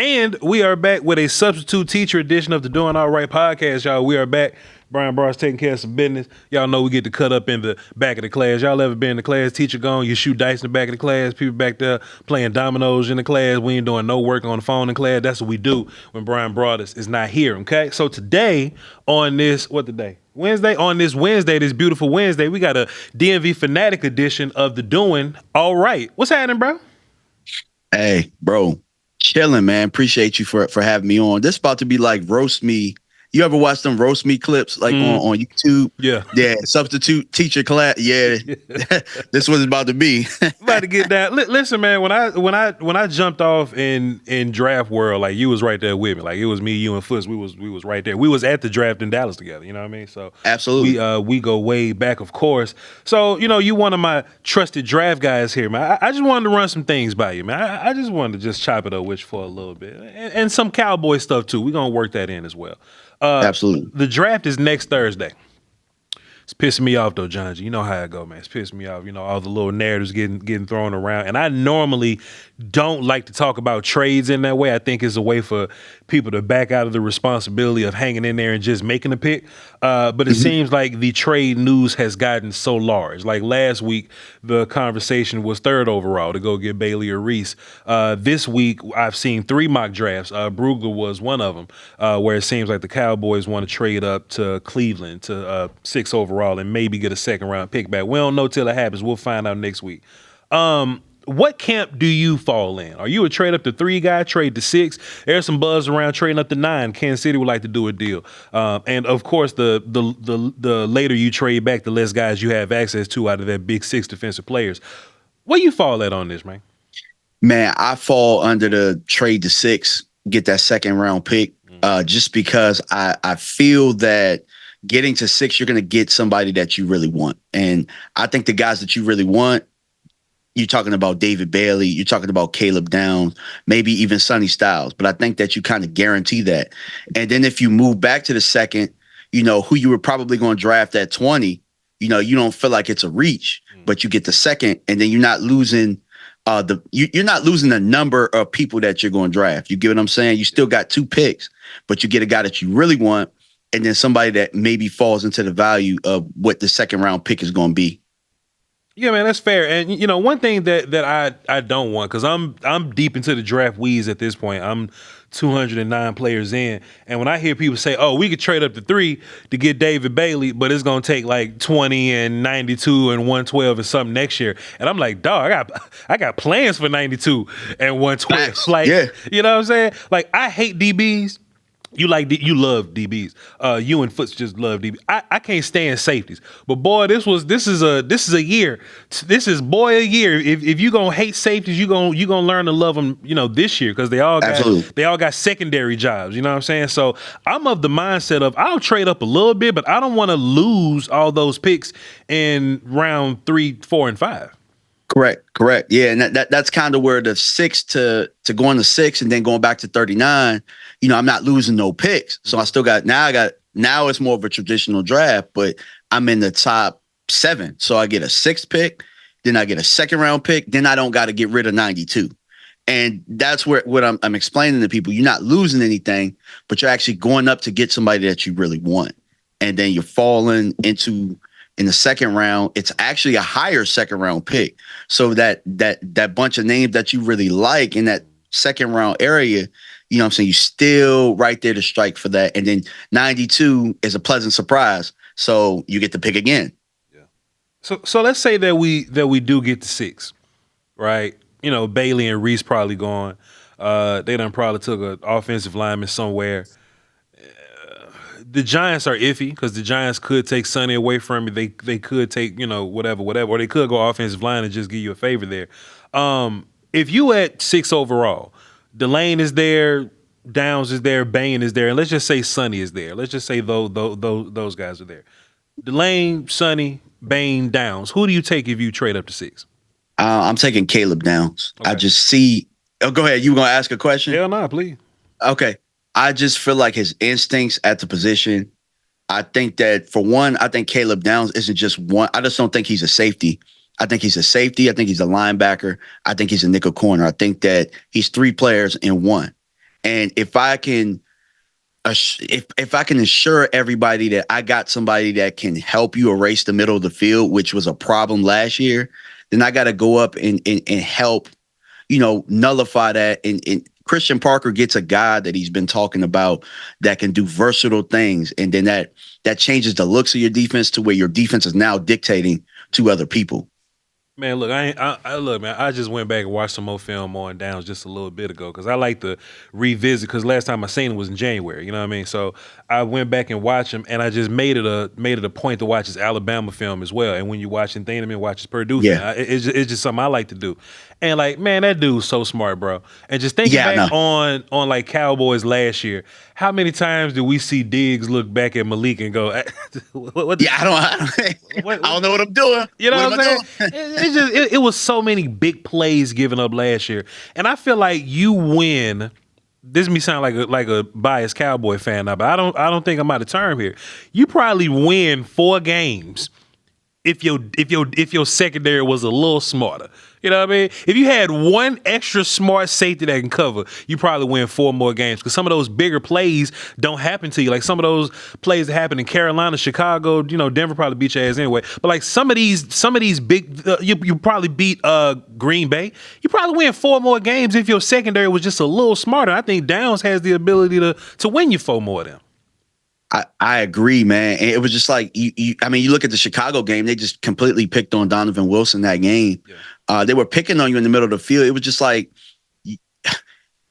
And we are back with a substitute teacher edition of the Doing All Right podcast, y'all. We are back. Brian Barr's taking care of some business. Y'all know we get to cut up in the back of the class. Y'all ever been in the class, teacher gone, you shoot dice in the back of the class, people back there playing dominoes in the class. We ain't doing no work on the phone in class. That's what we do when Brian Broadus is not here, okay? So today on this, what the day? Wednesday, on this Wednesday, this beautiful Wednesday, we got a DMV Fanatic edition of the Doing All Right. What's happening, bro? Hey, bro. Chilling, man. Appreciate you for having me on. This about to be like roast me. You ever watch them roast me clips like on YouTube? Yeah. Yeah. Substitute teacher class. Yeah. This was about to be. About to get that. Listen, man, when I jumped off in draft world, like you was right there with me. Like it was me, you, and Foots. We was right there. We was at the draft in Dallas together. You know what I mean? So absolutely. We go way back, of course. So you one of my trusted draft guys here, man. I just wanted to run some things by you, man. I just wanted to just chop it up with you for a little bit, and some Cowboy stuff too. We're gonna work that in as well. Absolutely. The draft is next Thursday. It's pissing me off though, John G. You know how it go, man. It's pissing me off. All the little narratives getting thrown around. And I normally don't like to talk about trades in that way. I think it's a way for people to back out of the responsibility of hanging in there and just making a pick. But it seems like the trade news has gotten so large. Like last week, the conversation was third overall to go get Bailey or Reese. This week, I've seen 3 mock drafts. Brugler was one of them, where it seems like the Cowboys want to trade up to Cleveland to 6 overall and maybe get a second round pick back. We don't know till it happens. We'll find out next week. What camp do you fall in? Are you a trade up to 3 guy, trade to 6? There's some buzz around trading up to 9. Kansas City would like to do a deal. And of course, the later you trade back, the less guys you have access to out of that big 6 defensive players. Where you fall at on this, man? Man, I fall under the trade to 6, get that second round pick, just because I feel that getting to 6, you're going to get somebody that you really want. And I think the guys that you really want, you're talking about David Bailey, you're talking about Caleb Downs, maybe even Sonny Styles. But I think that you kind of guarantee that. And then if you move back to the second, who you were probably going to draft at 20, you don't feel like it's a reach, but you get the second, and then you're not losing you're not losing the number of people that you're going to draft. You get what I'm saying? You still got 2 picks, but you get a guy that you really want, and then somebody that maybe falls into the value of what the second round pick is going to be. Yeah, man, that's fair. And one thing that I don't want, because I'm deep into the draft weeds at this point. I'm 209 players in, and when I hear people say, "Oh, we could trade up to 3 to get David Bailey, but it's gonna take like 20 and 92 and 112 and something next year," and I'm like, "Dog, I got plans for 92 and 112." Like, yeah. You know what I'm saying? Like, I hate DBs. You love DBs. You and Foots just love DBs. I can't stand safeties. But boy, this is a year. This is a year. If you gonna hate safeties, you gonna learn to love them. This year, because they all got secondary jobs. You know what I'm saying? So I'm of the mindset of I'll trade up a little bit, but I don't want to lose all those picks in round 3, 4, and 5. Correct. Yeah, and that's kind of where the 6 to going to 6 and then going back to 39. I'm not losing no picks, so I still got now it's more of a traditional draft, but I'm in the top 7, so I get a 6th pick, then I get a second round pick, then I don't got to get rid of 92, and that's what I'm explaining to people. You're not losing anything, but you're actually going up to get somebody that you really want, and then you're falling into. In the second round, it's actually a higher second round pick. So that bunch of names that you really like in that second round area, you know what I'm saying? You still right there to strike for that. And then 92 is a pleasant surprise. So you get to pick again. Yeah. So let's say that we do get to 6, right? Bailey and Reese probably gone. They done probably took an offensive lineman somewhere. The Giants are iffy because the Giants could take Sonny away from you. They could take, whatever, or they could go offensive line and just give you a favor there. If you at 6 overall, Delane is there, Downs is there, Bain is there, and let's just say Sonny is there. Let's just say those guys are there. Delane, Sonny, Bain, Downs. Who do you take if you trade up to 6? I'm taking Caleb Downs. Okay. I just see. Oh, go ahead. You gonna ask a question? Hell no, please. Okay. I just feel like his instincts at the position. I think that for one, I think Caleb Downs isn't just one. I just don't think he's a safety. I think he's a safety. I think he's a linebacker. I think he's a nickel corner. I think that he's 3 players in one. And if I can if I can assure everybody that I got somebody that can help you erase the middle of the field, which was a problem last year, then I got to go up and help, nullify that. And Christian Parker gets a guy that he's been talking about that can do versatile things. And then that changes the looks of your defense to where your defense is now dictating to other people. Man, look, I look, man. I just went back and watched some more film on Downs just a little bit ago because I like to revisit. Because last time I seen him was in January, you know what I mean. So I went back and watched him, and I just made it a point to watch his Alabama film as well. And when you're watching Thieneman, watch his Purdue film. It's just something I like to do. And like, man, that dude's so smart, bro. And just thinking back on like Cowboys last year, how many times do we see Diggs look back at Malik and go, I don't know what I'm doing. You know what I'm saying? It was so many big plays given up last year. And I feel like you win. This may sound like a biased Cowboy fan now, but I don't think I'm out of term here. You probably win 4 games if your secondary was a little smarter. You know what I mean? If you had one extra smart safety that can cover, you probably win 4 more games because some of those bigger plays don't happen to you. Like some of those plays that happen in Carolina, Chicago, Denver probably beat your ass anyway. But like some of these big, you probably beat Green Bay. You probably win 4 more games if your secondary was just a little smarter. I think Downs has the ability to win you 4 more of them. I agree, man. And it was just like you look at the Chicago game, they just completely picked on Donovan Wilson that game. Yeah. They were picking on you in the middle of the field. It was just like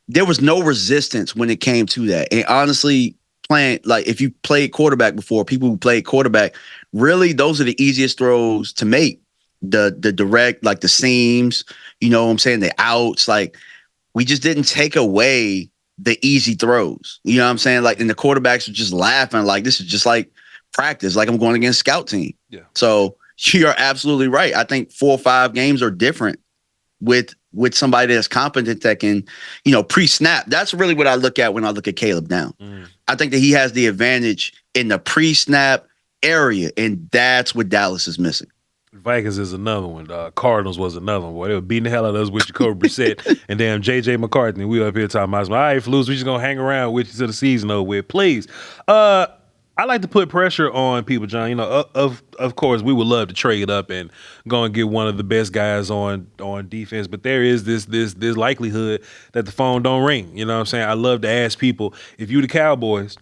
there was no resistance when it came to that. And honestly, if you played quarterback before, people who played quarterback, really those are the easiest throws to make. The direct, like the seams, what I'm saying, the outs, like we just didn't take away the easy throws. You know what I'm saying? Like, and the quarterbacks were just laughing like this is just like practice, like I'm going against scout team. Yeah. So you're absolutely right. I think 4 or 5 games are different with somebody that's competent that can, pre-snap. That's really what I look at when I look at Caleb now. I think that he has the advantage in the pre-snap area, and that's what Dallas is missing. Vikings is another one. Cardinals was another one. Boy, they were beating the hell out of us with Jacoby Brissett and damn J.J. McCarthy. We up here talking about, all right, Flus, we just going to hang around with you till the season over with. Please. I like to put pressure on people, John. Of course, we would love to trade up and go and get one of the best guys on defense, but there is this likelihood that the phone don't ring. You know what I'm saying? I love to ask people, if you the Cowboys,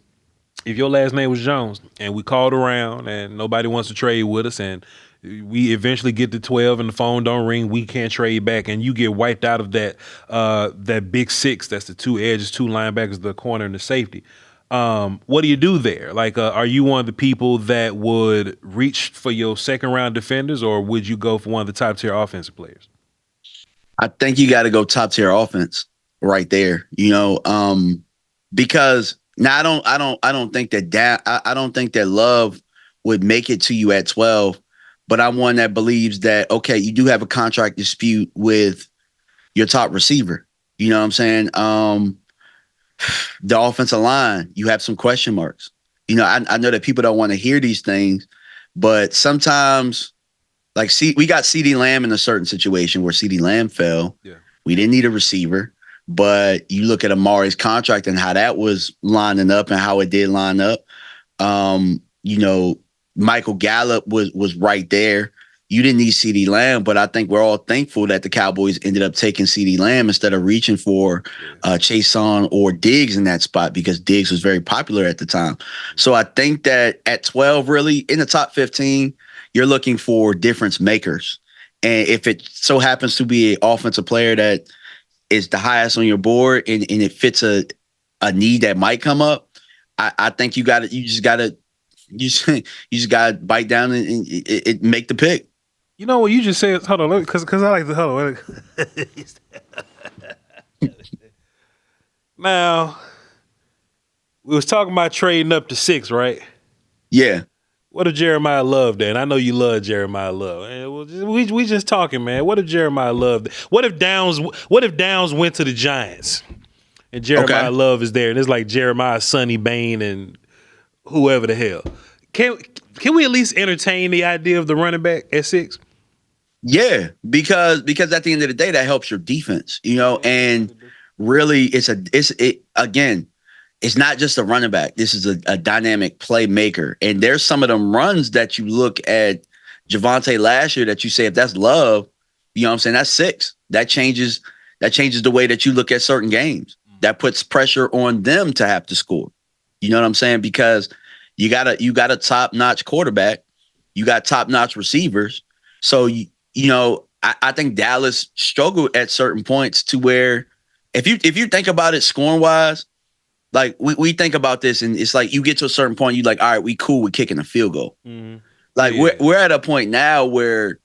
if your last name was Jones and we called around and nobody wants to trade with us and we eventually get to 12 and the phone don't ring, we can't trade back, and you get wiped out of that big 6. That's the 2 edges, 2 linebackers, the corner and the safety. What do you do there? Like, are you one of the people that would reach for your second round defenders, or would you go for one of the top tier offensive players? I think you got to go top tier offense right there. Because now I don't think that Love would make it to you at 12. But I'm one that believes that, okay, you do have a contract dispute with your top receiver. You know what I'm saying? The offensive line, you have some question marks. I know that people don't want to hear these things, but sometimes, like, we got CeeDee Lamb in a certain situation where CeeDee Lamb fell. Yeah. We didn't need a receiver, but you look at Amari's contract and how that was lining up and how it did line up. Michael Gallup was right there. You didn't need CeeDee Lamb, but I think we're all thankful that the Cowboys ended up taking CeeDee Lamb instead of reaching for Chason or Diggs in that spot, because Diggs was very popular at the time. So I think that at 12, really, in the top 15, you're looking for difference makers. And if it so happens to be an offensive player that is the highest on your board and it fits a need that might come up, I think you just gotta bite down and make the pick. You know what you just said? Hold on, because I like to hold on. Now, we was talking about trading up to 6, right? Yeah. What if Jeremiyah Love there? And I know you love Jeremiyah Love. We just talking, man. What if Jeremiyah Love? What if Downs went to the Giants and Jeremiyah Love is there, and it's like Jeremiah, Sonny Bain, and whoever the hell? Can we at least entertain the idea of the running back at 6? Yeah, because at the end of the day, that helps your defense, and really, again, it's not just a running back. This is a dynamic playmaker. And there's some of them runs that you look at Javonte last year that you say, if that's Love, you know what I'm saying? That's 6. That changes the way that you look at certain games. That puts pressure on them to have to score. You know what I'm saying? Because you got a top-notch quarterback. You got top-notch receivers. So, I think Dallas struggled at certain points to where if you think about it scoring-wise, like we think about this and it's like you get to a certain point, you're like, all right, we cool with kicking a field goal. Mm-hmm. Like we're at a point now where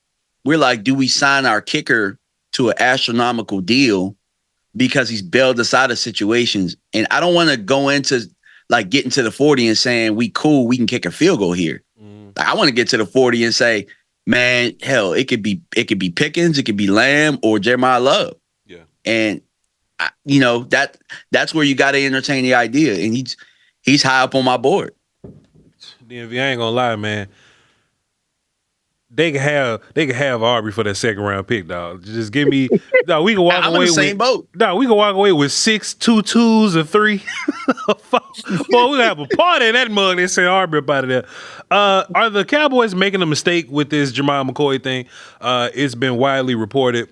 we're like, do we sign our kicker to an astronomical deal because he's bailed us out of situations? And I don't want to go into like getting to the 40 and saying we cool, we can kick a field goal here. Like, I want to get to the 40 and say, man, hell, it could be Pickens, it could be Lamb or Jeremiah Love. Yeah. And that's where you got to entertain the idea. And he's high up on my board. DMV, I ain't gonna lie, man. They can have Aubrey for that second round pick, dog. Just give me. No, we can walk I'm away in the same boat. No, we can walk away with 6, 2 2s, or 3. Boy, we gonna have a party in that mug. They say Aubrey up out of there. Are the Cowboys making a mistake with this Jermod McCoy thing? It's been widely reported.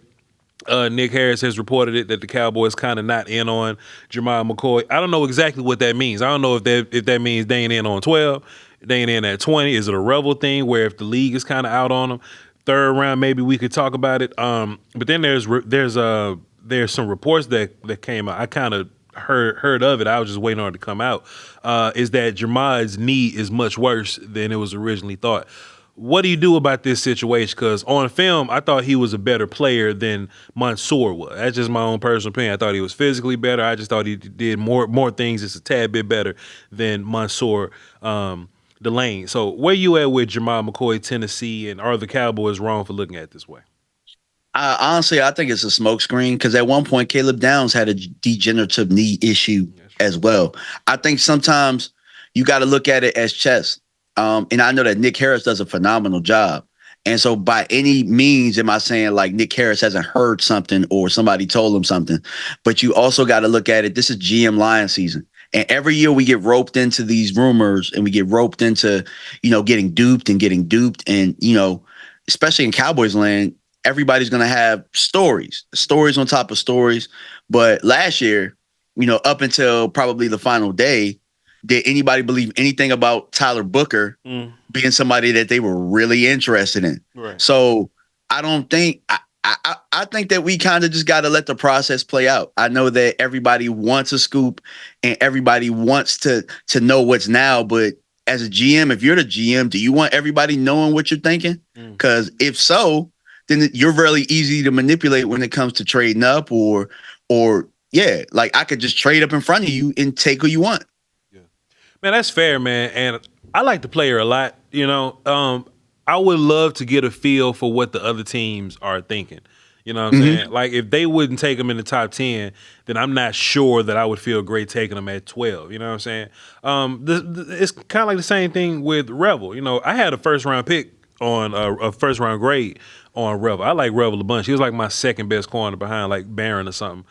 Nick Harris has reported it that the Cowboys kind of not in on Jermod McCoy. I don't know exactly what that means. I don't know if that means they ain't in on 12. They ain't in at 20. Is it a rebel thing where if the league is kind of out on them, third round maybe we could talk about it. But then there's some reports that came out. I kind of heard of it. I was just waiting on it to come out. Is that Jermod's knee is much worse than it was originally thought. What do you do about this situation? Because on film, I thought he was a better player than Mansour was. That's just my own personal opinion. I thought he was physically better. I just thought he did more things just a tad bit better than Mansour Delane. So where you at with Jermod McCoy, Tennessee, and are the Cowboys wrong for looking at it this way? Honestly, I think it's a smokescreen because at one point, Caleb Downs had a degenerative knee issue as well. I think sometimes you got to look at it as chess. And I know that Nick Harris does a phenomenal job. And so by any means am I saying like Nick Harris hasn't heard something or somebody told him something. But you also got to look at it. This is GM Lion season. And every year we get roped into these rumors and we get roped into, getting duped. And, especially in Cowboys land, everybody's going to have stories on top of stories. But last year, up until probably the final day, did anybody believe anything about Tyler Booker being somebody that they were really interested in? Right. So I don't think I think that we kind of just got to let the process play out. I know that everybody wants a scoop and everybody wants to know what's now. But as a GM, if you're the GM, do you want everybody knowing what you're thinking? Because if so, then you're really easy to manipulate when it comes to trading up or like I could just trade up in front of you and take who you want. Man, that's fair, man. And I like the player a lot, I would love to get a feel for what the other teams are thinking. You know what I'm saying? Like, if they wouldn't take him in the top 10, then I'm not sure that I would feel great taking him at 12. You know what I'm saying? It's kind of like the same thing with Revel. I had a first-round pick on a first-round grade on Revel. I like Revel a bunch. He was like my second best corner behind, like, Barron or something.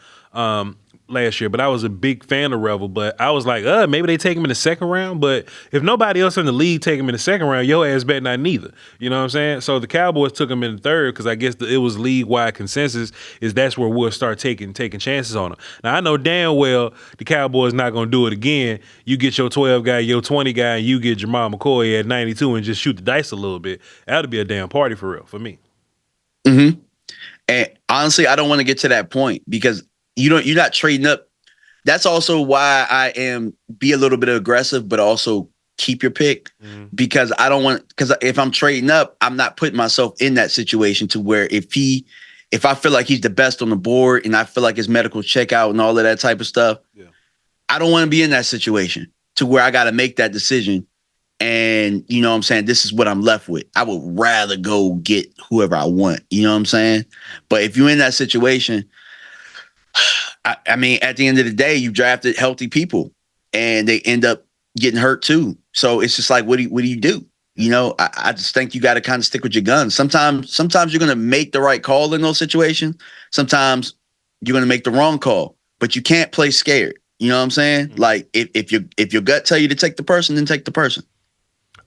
Last year, but I was a big fan of Revel, but I was like, maybe they take him in the second round, but if nobody else in the league take him in the second round, your ass bet not neither. You know what I'm saying? So the Cowboys took him in the third because I guess it was league-wide consensus is that's where we'll start taking chances on him. Now, I know damn well the Cowboys not going to do it again. You get your 12 guy, your 20 guy, and you get Jermod McCoy at 92 and just shoot the dice a little bit. That'll be a damn party for real, for me. And honestly, I don't want to get to that point because you're not trading up. That's also why I am be a little bit aggressive, but also keep your pick because because if I'm trading up, I'm not putting myself in that situation to where if I feel like he's the best on the board and I feel like his medical checkout and all of that type of stuff, I don't want to be in that situation to where I got to make that decision. And you know what I'm saying? This is what I'm left with. I would rather go get whoever I want. You know what I'm saying? But if you're in that situation, I mean, at the end of the day, you drafted healthy people and they end up getting hurt too. So it's just like, what do you do? I just think you got to kind of stick with your guns. Sometimes you're going to make the right call in those situations. Sometimes you're going to make the wrong call. but you can't play scared. You know what I'm saying? Mm-hmm. Like if your gut tell you to take the person, then take the person.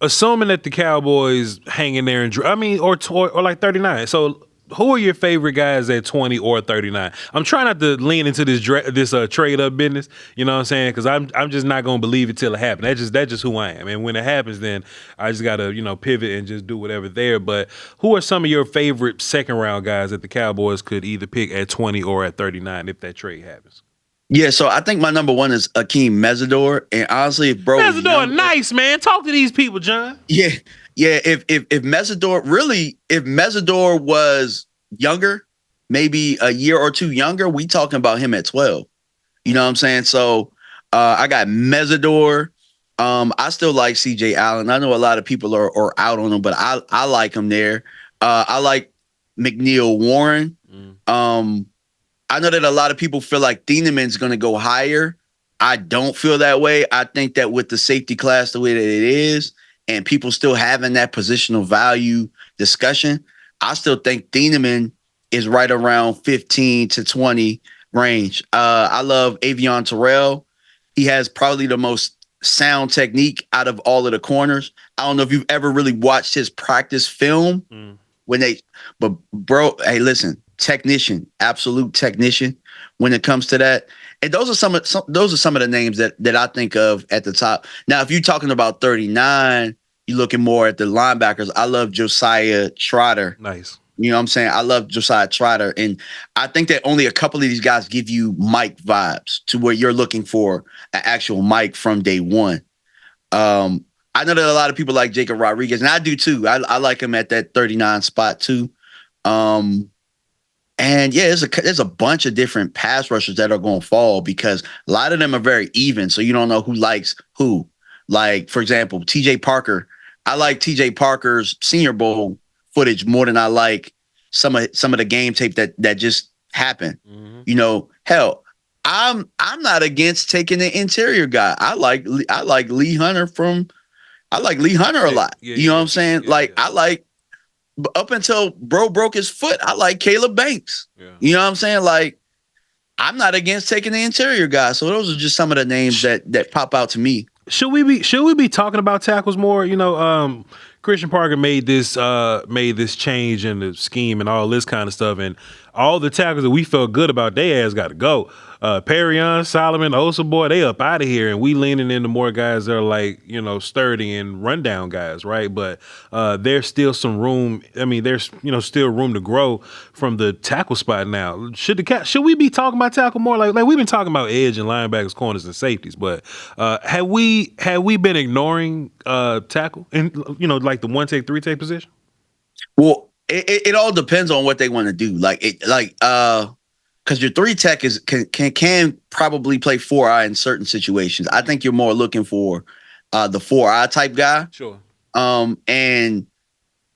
Assuming that the Cowboys hang in there and or like 39. So who are your favorite guys at 20 or 39? I'm trying not to lean into this trade up business. You know what I'm saying? Because I'm just not gonna believe it till it happens. That's just who I am. And when it happens, then I just gotta pivot and just do whatever there. But who are some of your favorite second round guys that the Cowboys could either pick at 20 or at 39 if that trade happens? Yeah, so I think my number one is Akeem Mesidor, and honestly, if bro, Mesidor, nice man. Talk to these people, John. Yeah. If Mesidor was younger, maybe a year or two younger, we talking about him at 12. You know what I'm saying? So I got Mesidor. I still like CJ Allen. I know a lot of people are out on him, but I like him there. I like McNeil Warren. I know that a lot of people feel like Thieneman's going to go higher. I don't feel that way. I think that with the safety class the way that it is, and people still having that positional value discussion, I still think Thieneman is right around 15 to 20 range. I love Avion Terrell. He has probably the most sound technique out of all of the corners. I don't know if you've ever really watched his practice film but bro, hey, listen, technician, absolute technician when it comes to that. And those are some of the names that I think of at the top. Now, if you're talking about 39, you're looking more at the linebackers. I love Josiah Trotter. Nice. You know what I'm saying? I love Josiah Trotter. And I think that only a couple of these guys give you Mike vibes to where you're looking for an actual Mike from day one. I know that a lot of people like Jacob Rodriguez, and I do too. I like him at that 39 spot too. And yeah, there's a bunch of different pass rushers that are going to fall because a lot of them are very even. So you don't know who likes who. Like, for example, TJ Parker. I like TJ Parker's Senior Bowl footage more than I like some of the game tape that just happened. Mm-hmm. Hell, I'm not against taking the interior guy. I like Lee Hunter a lot. You know what I'm saying? I like up until bro broke his foot, I like Caleb Banks. Yeah. You know what I'm saying? Like, I'm not against taking the interior guy. So those are just some of the names that pop out to me. Should we be talking about tackles more? Christian Parker made this change in the scheme and all this kind of stuff, and all the tackles that we felt good about, they ass got to go. Perrion, Solomon, Osa boy, they up out of here, and we leaning into more guys that are like sturdy and rundown guys, right? But there's still some room. I mean, there's still room to grow from the tackle spot now. Should we be talking about tackle more? Like we've been talking about edge and linebackers, corners, and safeties, but have we been ignoring tackle and like the 1-take, 3-take position? Well, it all depends on what they want to do. Because your 3-tech can probably play 4-eye in certain situations. I think you're more looking for the 4-eye type guy. Sure. And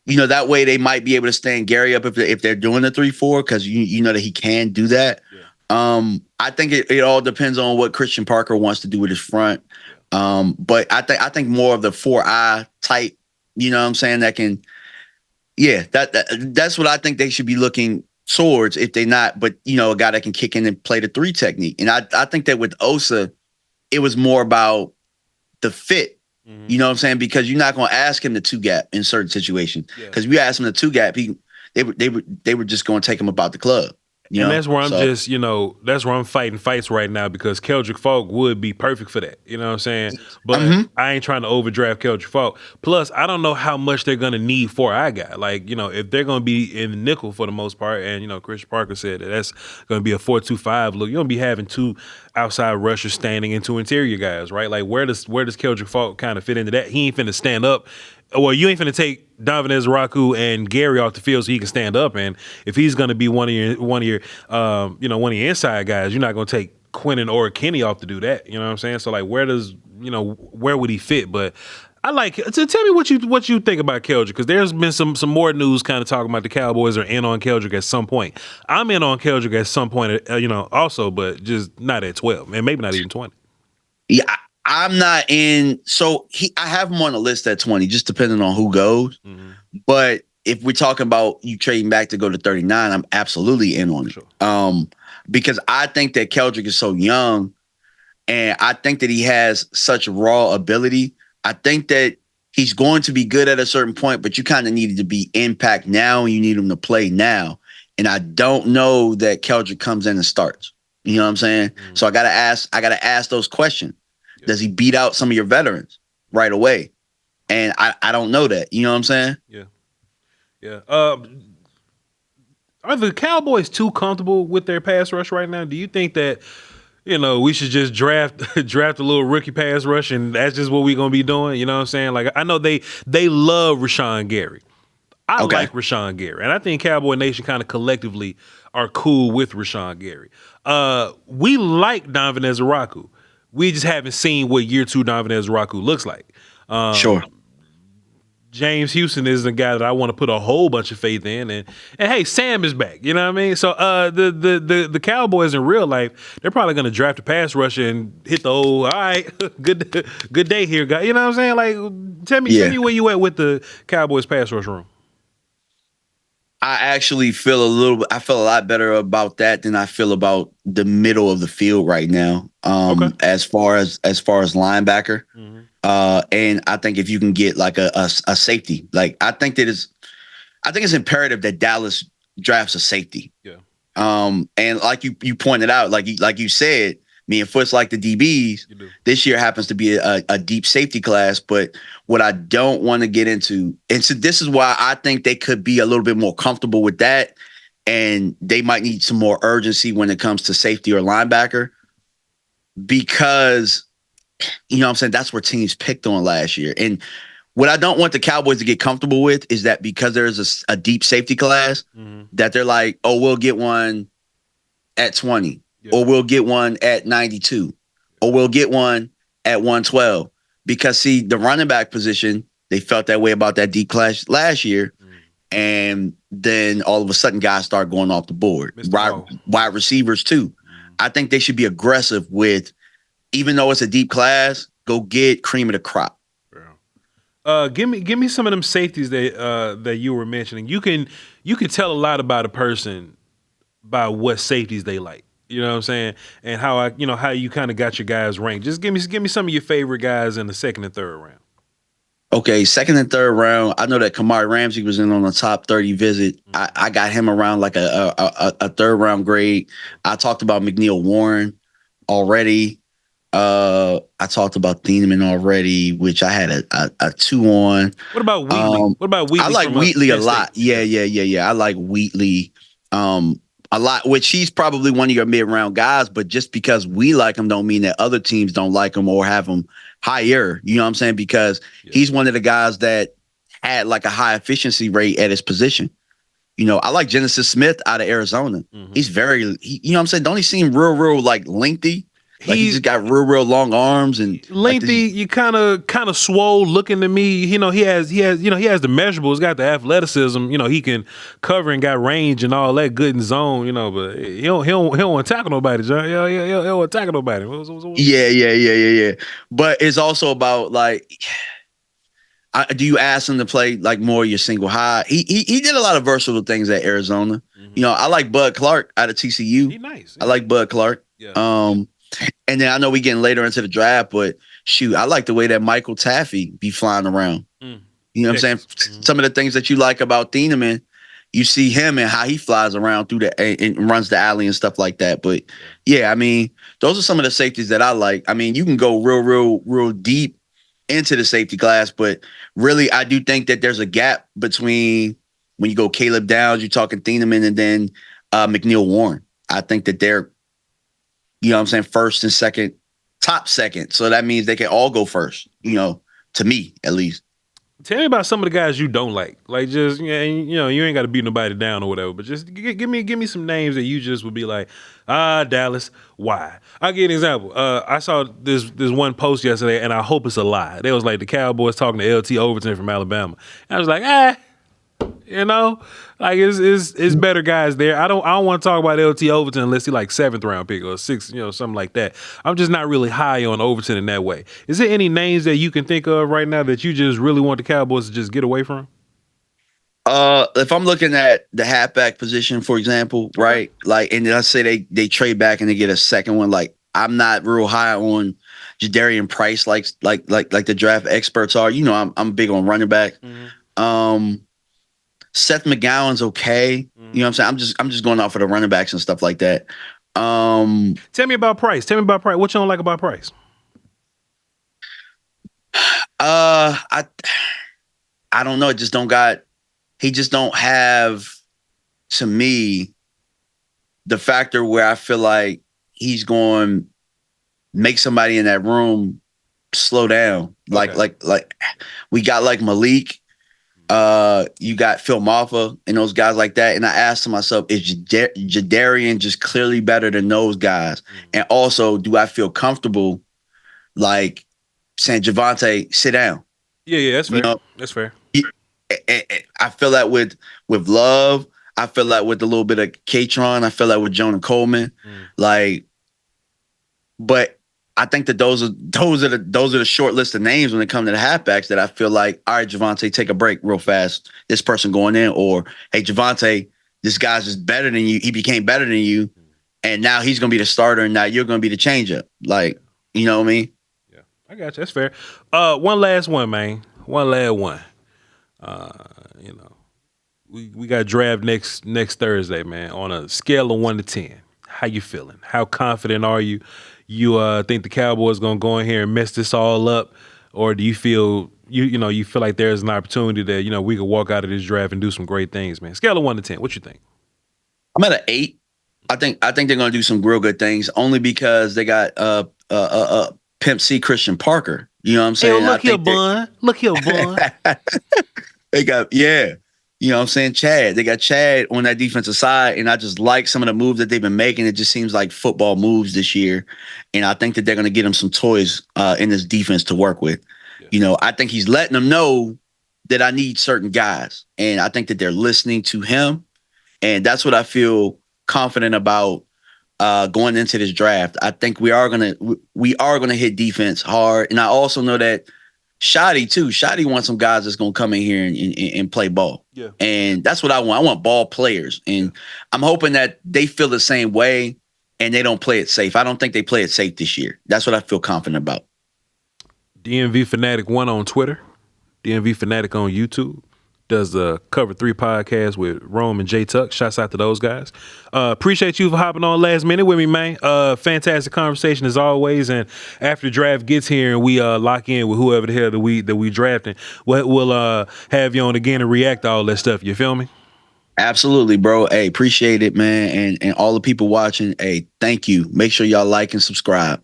that way they might be able to stand Gary up if they're doing the 3-4 because you know that he can do that. Yeah. I think it all depends on what Christian Parker wants to do with his front. But I think more of the 4-eye type. You know what I'm saying? That can. Yeah, that's what I think they should be looking towards if they're not, but a guy that can kick in and play the 3 technique. And I think that with Osa, it was more about the fit. Mm-hmm. You know what I'm saying? Because you're not going to ask him to 2-gap in certain situations. Because if you ask him to 2-gap, they were just going to take him about the club. That's where that's where I'm fighting fights right now because Keldrick Falk would be perfect for that. You know what I'm saying? But I ain't trying to overdraft Keldrick Falk. Plus, I don't know how much they're going to need for our guy. Like, if they're going to be in the nickel for the most part, and, Christian Parker said that's going to be a 4-2-5 look, you're going to be having 2 outside rushers standing and 2 interior guys, right? Like, where does Keldrick Falk kind of fit into that? He ain't finna stand up. Well, you ain't finna take Donovan Ezraku and Gary off the field so he can stand up. And if he's going to be one of your inside guys, you're not going to take Quentin or Kenny off to do that. You know what I'm saying? So like, where would he fit? But I like to tell me what you think about Keldrick because there's been some more news kind of talking about the Cowboys are in on Keldrick at some point. I'm in on Keldrick at some point, also, but just not at 12 and maybe not even 20. Yeah. I'm not in. So I have him on the list at 20, just depending on who goes. Mm-hmm. But if we're talking about you trading back to go to 39, I'm absolutely in on it. Sure. because I think that Keldrick is so young, and I think that he has such raw ability. I think that he's going to be good at a certain point, but you kind of needed to be impact now, and you need him to play now. And I don't know that Keldrick comes in and starts. You know what I'm saying? So I gotta ask those questions. Does he beat out some of your veterans right away? And I don't know that. You know what I'm saying? Yeah. Yeah. Are the Cowboys too comfortable with their pass rush right now? Do you think that, we should just draft a little rookie pass rush and that's just what we're gonna be doing? You know what I'm saying? Like, I know they love Rashawn Gary. I like Rashawn Gary, and I think Cowboy Nation kind of collectively are cool with Rashawn Gary. We like Donovan Ezeraku. We just haven't seen what year 2 Donovan Ezeraku looks like. Sure. James Houston is the guy that I want to put a whole bunch of faith in, and hey, Sam is back. You know what I mean? So the Cowboys in real life, they're probably going to draft a pass rusher and hit the old, all right, good day here, guy. You know what I'm saying? Like, tell me where you at with the Cowboys pass rush room. I actually feel I feel a lot better about that than I feel about the middle of the field right now. As far as linebacker. Mm-hmm. And I think if you can get like a safety, like I think it's imperative that Dallas drafts a safety. Yeah. And like you pointed out, like you said, me and Foot's like the DBs. This year happens to be a deep safety class, but what I don't want to get into, and so this is why I think they could be a little bit more comfortable with that, and they might need some more urgency when it comes to safety or linebacker, because you know what I'm saying, that's where teams picked on last year. And what I don't want the Cowboys to get comfortable with is that because there's a deep safety class, that they're like, oh, we'll get one at 20. Or we'll get one at 92, or we'll get one at 112. Because, see, the running back position, they felt that way about that deep class last year. And then all of a sudden, guys start going off the board. Wide receivers, too. I think they should be aggressive with, even though it's a deep class, go get cream of the crop. Give me some of them safeties that you were mentioning. You can tell a lot about a person by what safeties they like. You know what I'm saying? And how you kind of got your guys ranked. Just give me some of your favorite guys in the second and third round. Okay, second and third round. I know that Kamari Ramsey was in on the top 30 visit. I got him around like a third round grade. I talked about McNeil Warren already. I talked about Thieneman already, which I had a 2 on. What about Wheatley? I like Wheatley a lot. Yeah. I like Wheatley. A lot, which he's probably one of your mid-round guys, but just because we like him don't mean that other teams don't like him or have him higher. You know what I'm saying? Because he's one of the guys that had like a high efficiency rate at his position. I like Genesis Smith out of Arizona. He's very, you know what I'm saying? Don't he seem real like lengthy? Like he just got real long arms and lengthy. Like you kind of swole looking to me. He has the measurables, got the athleticism. He can cover and got range and all that good in zone. But he don't want to tackle nobody, John. He don't want to tackle nobody. Yeah. But it's also about like, do you ask him to play like more your single high? He did a lot of versatile things at Arizona. I like Bud Clark out of TCU. He's nice. I like Bud Clark. Yeah. And then I know we getting later into the draft, but shoot, I like the way that Michael Taffy be flying around. You know what I'm saying? Some of the things that you like about Thieneman, you see him and how he flies around through and runs the alley and stuff like that. But yeah, I mean, those are some of the safeties that I like. I mean, you can go real deep into the safety class, but really, I do think that there's a gap between when you go Caleb Downs, you're talking Thieneman, and then McNeil Warren. I think that they're, you know what I'm saying, first and second, top second. So that means they can all go first, to me, at least. Tell me about some of the guys you don't like. Like, just, you ain't got to beat nobody down or whatever, but just give me some names that you just would be like, Dallas, why? I'll give you an example. I saw this one post yesterday, and I hope it's a lie. They was like the Cowboys talking to LT Overton from Alabama. And I was like, like it's better guys there. I don't want to talk about LT Overton unless he like 7th round pick or 6th, something like that. I'm just not really high on Overton in that way. Is there any names that you can think of right now that you just really want the Cowboys to just get away from? If I'm looking at the halfback position, for example, right? Like, and then I say they trade back and they get a second one. Like, I'm not real high on Jadarian Price, like the draft experts are. You know, I'm big on running back. Seth McGowan's okay. You know what I'm saying? I'm just going off of the running backs and stuff like that. Tell me about Price. What you don't like about Price? I don't know. He just don't have, to me, the factor where I feel like he's going to make somebody in that room slow down. Like we got like Malik, you got Phil Maffa and those guys like that. And I asked myself, is Jadarian just clearly better than those guys? And also, do I feel comfortable like saying, Javonte, sit down? Yeah, that's fair. You know, that's fair. I feel that with Love. I feel that with a little bit of Katron. I feel that with Jonah Coleman. But I think that those are the short list of names when it comes to the halfbacks that I feel like, all right, Javonte, take a break real fast. This person going in, or hey, Javonte, this guy's just better than you. He became better than you, and now he's gonna be the starter, and now you're gonna be the changeup. Like, you know what I mean? Yeah, I got you. That's fair. One last one, man. One last one. You know, we got draft next Thursday, man. On a scale of 1 to 10, how you feeling? How confident are you? You think the Cowboys gonna go in here and mess this all up, or do you feel you feel like there's an opportunity that we could walk out of this draft and do some great things, man? Scale of 1 to 10, what you think? I'm at an 8. I think they're gonna do some real good things, only because they got Pimp C Christian Parker. You know what I'm saying? Hey, look here, Bun. Look here, Bun. They got, you know what I'm saying, Chad. They got Chad on that defensive side, and I just like some of the moves that they've been making. It just seems like football moves this year, and I think that they're going to get him some toys in this defense to work with. Yeah. You know, I think he's letting them know that I need certain guys, and I think that they're listening to him, and that's what I feel confident about going into this draft. I think we are gonna hit defense hard, and I also know that Shotty wants some guys that's gonna come in here and play ball. Yeah. And that's what I want. I want ball players. And I'm hoping that they feel the same way and they don't play it safe. I don't think they play it safe this year. That's what I feel confident about. DMV Fanatic 1 on Twitter, DMV Fanatic on YouTube. Does the Cover 3 podcast with Rome and J Tuck. Shouts out to those guys. Appreciate you for hopping on last minute with me, man. Fantastic conversation as always. And after the draft gets here and we lock in with whoever the hell that we drafting, we'll have you on again and react to all that stuff. You feel me? Absolutely, bro. Hey, appreciate it, man. And all the people watching, hey, thank you. Make sure y'all like and subscribe.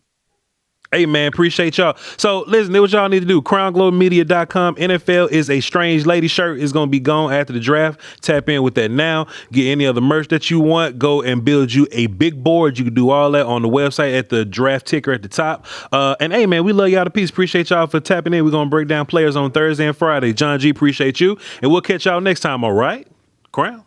Hey, man, appreciate y'all. So, listen, this is what y'all need to do. CrownGlobeMedia.com. NFL is a Strange Lady shirt. Is going to be gone after the draft. Tap in with that now. Get any other merch that you want. Go and build you a big board. You can do all that on the website at the draft ticker at the top. And, hey, man, we love y'all to peace. Appreciate y'all for tapping in. We're going to break down players on Thursday and Friday. John G, appreciate you. And we'll catch y'all next time, all right? Crown.